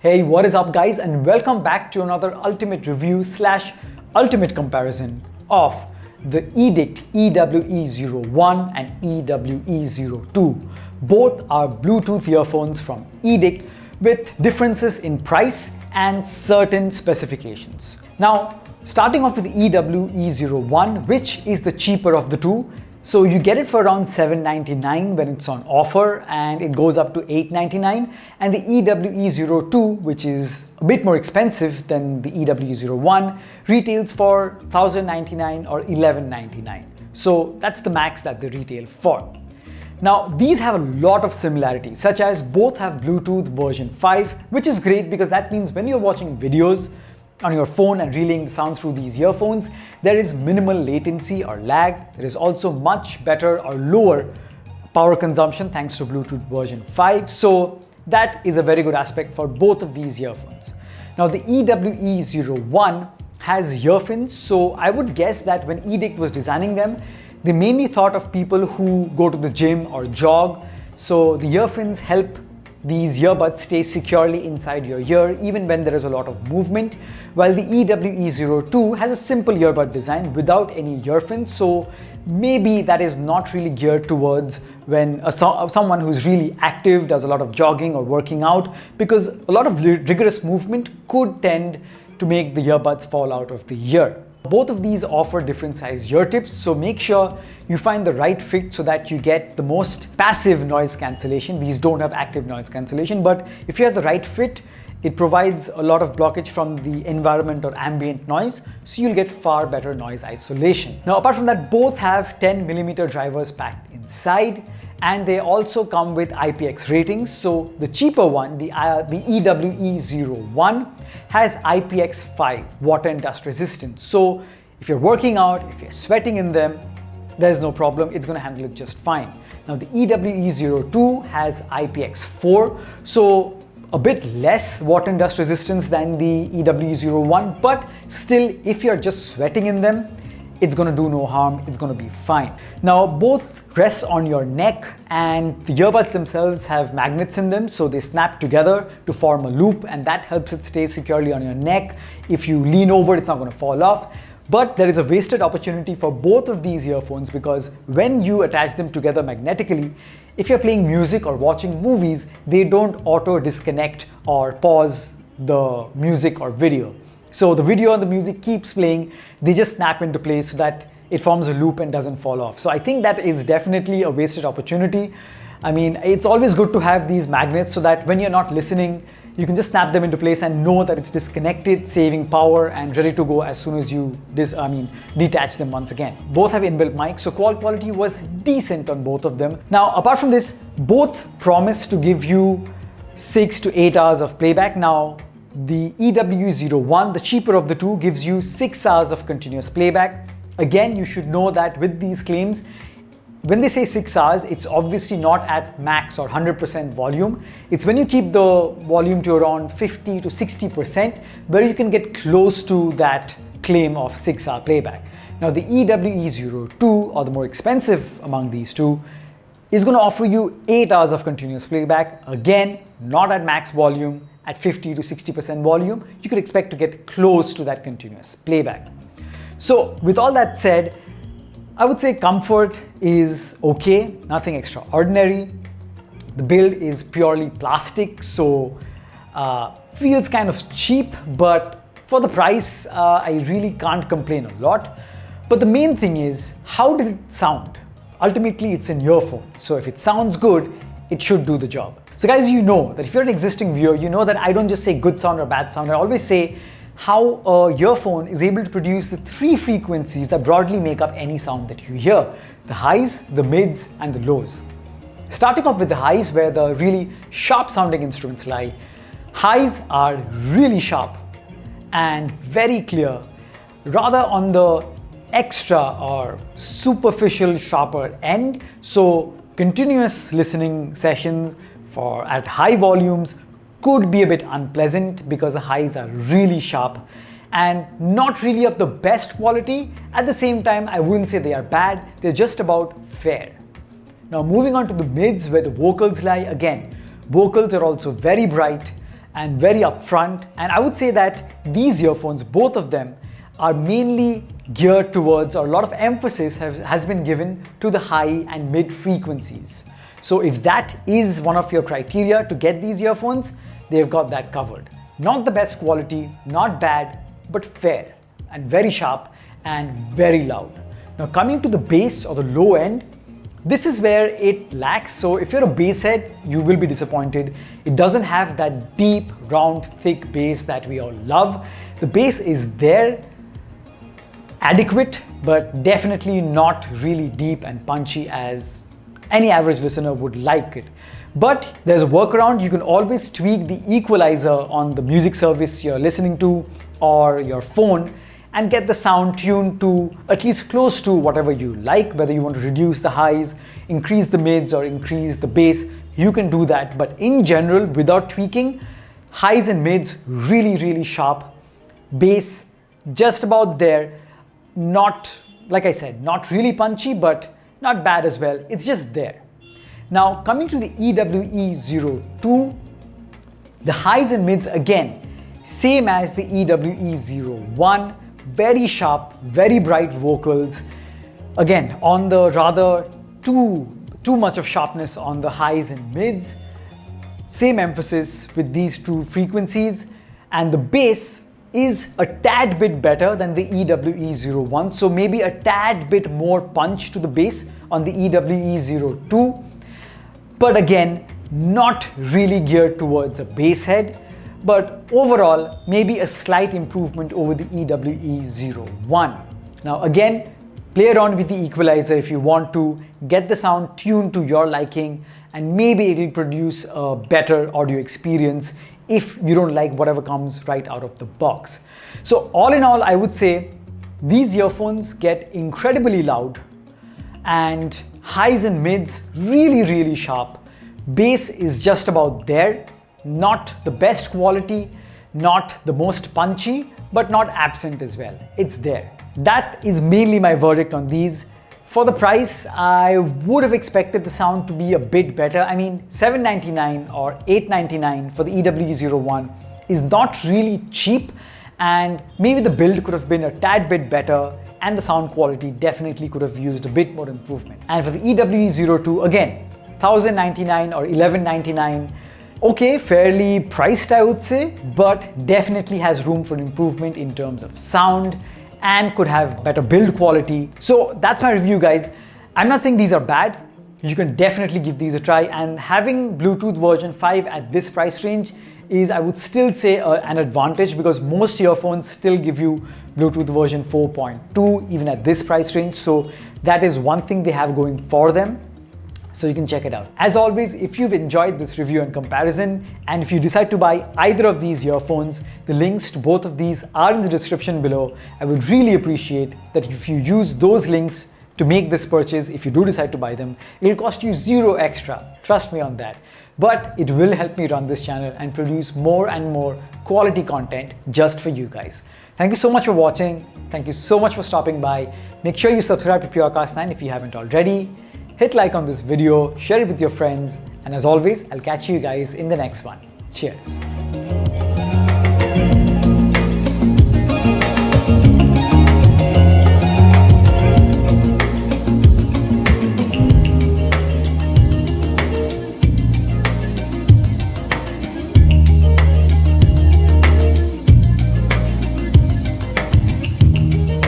Hey, what is up guys, and welcome back to another ultimate review slash ultimate comparison of the Edict Ewe01 and Ewe02. Both are Bluetooth earphones from Edict with differences in price and certain specifications. Now, starting off with the Ewe01, which is the cheaper of the two. So you get it for around $7.99 when it's on offer, and it goes up to $8.99. And the Ewe02, which is a bit more expensive than the Ewe01, retails for $1,099 or $1,199. So that's the max that they retail for. Now, these have a lot of similarities, such as both have Bluetooth version 5, which is great because that means when you're watching videos on your phone and relaying the sound through these earphones, there is minimal latency or lag. There is also much better or lower power consumption thanks to Bluetooth version 5. So that is a very good aspect for both of these earphones. Now the Ewe01 has earphones, so I would guess that when Edict was designing them, they mainly thought of people who go to the gym or jog. So the earphones help these earbuds stay securely inside your ear even when there is a lot of movement, while the Ewe02 has a simple earbud design without any earphones. So maybe that is not really geared towards when someone who's really active, does a lot of jogging or working out, because a lot of rigorous movement could tend to make the earbuds fall out of the ear. Both of these offer different size ear tips, so make sure you find the right fit so that you get the most passive noise cancellation. These don't have active noise cancellation, but if you have the right fit, it provides a lot of blockage from the environment or ambient noise, so you'll get far better noise isolation. Now, apart from that, both have 10mm drivers packed inside, and they also come with IPX ratings. So the cheaper one, the Ewe01, has IPX5, water and dust resistance. So if you're working out, if you're sweating in them, there's no problem, it's gonna handle it just fine. Now the Ewe02 has IPX4, so a bit less water and dust resistance than the Ewe01, but still, if you're just sweating in them, it's gonna do no harm, it's gonna be fine. Now, both rest on your neck, and the earbuds themselves have magnets in them, so they snap together to form a loop, and that helps it stay securely on your neck. If you lean over, it's not gonna fall off. But there is a wasted opportunity for both of these earphones, because when you attach them together magnetically, if you're playing music or watching movies, they don't auto disconnect or pause the music or video. So the video and the music keeps playing, they just snap into place so that it forms a loop and doesn't fall off. So I think that is definitely a wasted opportunity. I mean, it's always good to have these magnets so that when you're not listening, you can just snap them into place and know that it's disconnected, saving power and ready to go as soon as you detach them once again. Both have inbuilt mics, so call quality was decent on both of them. Now, apart from this, both promise to give you 6 to 8 hours of playback. Now, the Ewe01, the cheaper of the two, gives you 6 hours of continuous playback. Again, you should know that with these claims, when they say 6 hours, it's obviously not at max or 100% volume. It's when you keep the volume to around 50 to 60%, where you can get close to that claim of 6-hour playback. Now, the Ewe02, or the more expensive among these two, is going to offer you 8 hours of continuous playback. Again, not at max volume, at 50 to 60% volume, you could expect to get close to that continuous playback. So with all that said, I would say comfort is okay, nothing extraordinary. The build is purely plastic, so feels kind of cheap, but for the price, I really can't complain a lot. But the main thing is, how does it sound? Ultimately, it's an earphone, so if it sounds good, it should do the job. So guys, you know that if you're an existing viewer, you know that I don't just say good sound or bad sound. I always say how a earphone is able to produce the 3 frequencies that broadly make up any sound that you hear: the highs, the mids, and the lows. Starting off with the highs, where the really sharp sounding instruments lie. Highs are really sharp and very clear, rather on the extra or superficial sharper end. So continuous listening sessions at high volumes could be a bit unpleasant because the highs are really sharp and not really of the best quality. At the same time, I wouldn't say they are bad, they're just about fair. Now moving on to the mids, where the vocals lie, again, vocals are also very bright and very upfront. And I would say that these earphones, both of them, are mainly geared towards, or a lot of emphasis has been given to the high and mid frequencies. So if that is one of your criteria to get these earphones, they've got that covered. Not the best quality, not bad, but fair and very sharp and very loud. Now coming to the bass or the low end, this is where it lacks. So if you're a bass head, you will be disappointed. It doesn't have that deep, round, thick bass that we all love. The bass is there, adequate, but definitely not really deep and punchy as any average listener would like it. But there's a workaround. You can always tweak the equalizer on the music service you're listening to or your phone and get the sound tuned to at least close to whatever you like. Whether you want to reduce the highs, increase the mids, or increase the bass, you can do that. But in general, without tweaking, highs and mids really, really sharp, bass just about there. Not, like I said, not really punchy, but not bad as well. It's just there. Now coming to the EWE02, the highs and mids again, same as the EWE01, very sharp, very bright vocals. Again, on the rather too much of sharpness on the highs and mids. Same emphasis with these two frequencies, and the bass is a tad bit better than the EWE01, so maybe a tad bit more punch to the bass on the EWE02, but again, not really geared towards a bass head, but overall, maybe a slight improvement over the EWE01. Now again, play around with the equalizer if you want to, get the sound tuned to your liking, and maybe it will produce a better audio experience if you don't like whatever comes right out of the box. So all in all, I would say these earphones get incredibly loud, and highs and mids really, really sharp. Bass is just about there, not the best quality, not the most punchy, but not absent as well. It's there. That is mainly my verdict on these. For the price, I would have expected the sound to be a bit better. I mean, $799 or $899 for the EWE01 is not really cheap, and maybe the build could have been a tad bit better, and the sound quality definitely could have used a bit more improvement. And for the EWE02, again, $1,099 or $1,199. Okay, fairly priced, I would say, but definitely has room for improvement in terms of sound and could have better build quality. So that's my review, guys. I'm not saying these are bad. You can definitely give these a try, and having Bluetooth version 5 at this price range is, I would still say, an advantage, because most earphones still give you Bluetooth version 4.2 even at this price range. So that is one thing they have going for them. So you can check it out. As always, if you've enjoyed this review and comparison, and if you decide to buy either of these earphones, the links to both of these are in the description below. I would really appreciate that if you use those links to make this purchase. If you do decide to buy them, it'll cost you zero extra. Trust me on that. But it will help me run this channel and produce more and more quality content just for you guys. Thank you so much for watching. Thank you so much for stopping by. Make sure you subscribe to Purecast 9 if you haven't already. Hit like on this video, share it with your friends, and as always, I'll catch you guys in the next one. Cheers.